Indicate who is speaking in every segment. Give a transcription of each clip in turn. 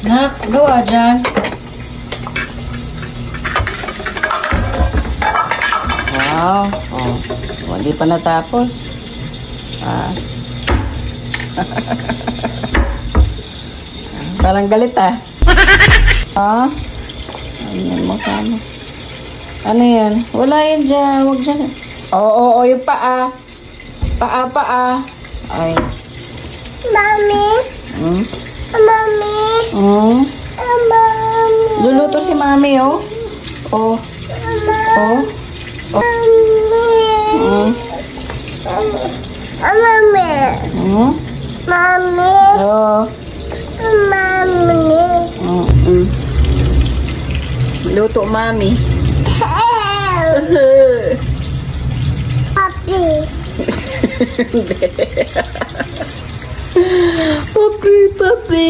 Speaker 1: Nak, gawa dyan. Wow. Oh. Hindi pa natapos. Ah. Parang galit ah. Ah. Ano mo kamo? Ano yan? Wala yan dyan. Huwag dyan. Oo, yung paa. Paa. Ay.
Speaker 2: Mami.
Speaker 1: Hmm?
Speaker 2: Mami.
Speaker 1: Hmm?
Speaker 2: Mami.
Speaker 1: Luluto si mami, oh. Oh. Oh. Oh. Hmm?
Speaker 2: Mami.
Speaker 1: Hmm?
Speaker 2: Mami.
Speaker 1: Oh.
Speaker 2: Mami.
Speaker 1: Hmm. Luto, mami.
Speaker 2: Papi.
Speaker 1: Papi.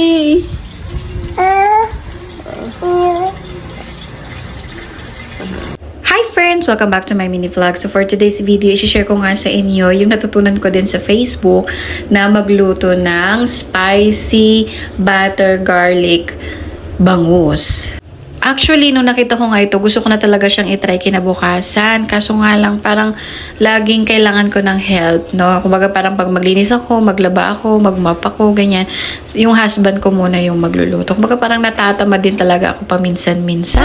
Speaker 3: Hi friends! Welcome back to my mini vlog. So for today's video, i-share ko nga sa inyo yung natutunan ko din sa Facebook na magluto ng spicy butter garlic bangus. Actually, nung nakita ko nga ito, gusto ko na talaga siyang itry kinabukasan. Kaso nga lang, parang laging kailangan ko ng help, no? Kumbaga parang pag maglinis ako, maglaba ako, magmap ako, ganyan. Yung husband ko muna yung magluluto. Kumbaga parang natatama din talaga ako paminsan-minsan.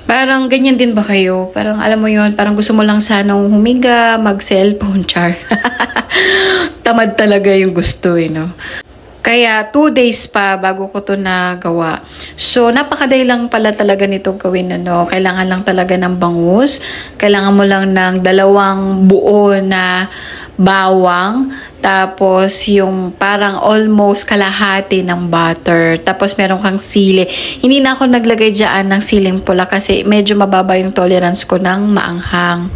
Speaker 3: Parang ganyan din ba kayo? Parang alam mo yun, parang gusto mo lang sanang humiga, mag-cellphone, char. Tamad talaga yung gusto, no? Kaya 2 days pa bago ko to nagawa. So, napakadali lang pala talaga nito gawin, ano. Kailangan lang talaga ng bangus. Kailangan mo lang ng 2 buo na bawang. Tapos, yung parang almost kalahati ng butter. Tapos, meron kang sili. Hindi na ako naglagay dyan ng siling pula kasi medyo mababa yung tolerance ko ng maanghang.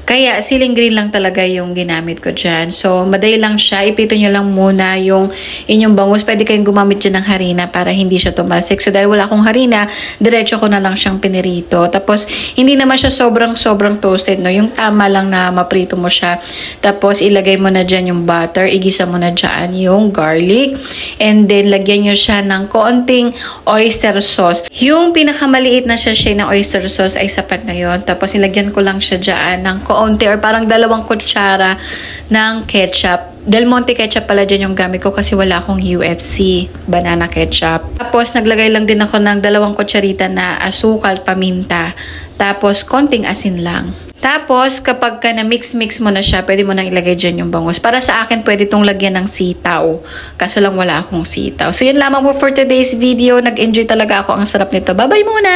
Speaker 3: Kaya, siling green lang talaga yung ginamit ko dyan. So, madali lang siya. Ipito nyo lang muna yung inyong bangus. Pwede kayong gumamit dyan ng harina para hindi siya tumalsik. So, dahil wala akong harina, diretso ko na lang siyang pinirito. Tapos, hindi naman siya sobrang toasted, no? Yung tama lang na maprito mo siya. Tapos, ilagay mo na dyan yung butter. Igisa mo na dyan yung garlic. And then, lagyan nyo siya ng konting oyster sauce. Yung pinakamaliit na sachet ng oyster sauce ay sapat na yon. Tapos, ilagyan ko lang siya dyan ng konti or parang 2 kutsara ng ketchup. Del Monte ketchup pala dyan yung gamit ko kasi wala akong UFC banana ketchup. Tapos naglagay lang din ako ng 2 kutsarita na asukal, paminta. Tapos konting asin lang. Tapos kapag ka na mix mo na siya, pwede mo nang ilagay dyan yung bangus. Para sa akin, pwede itong lagyan ng sitaw. Kaso lang wala akong sitaw. So yun lamang po for today's video. Nag-enjoy talaga ako. Ang sarap nito. Bye-bye muna!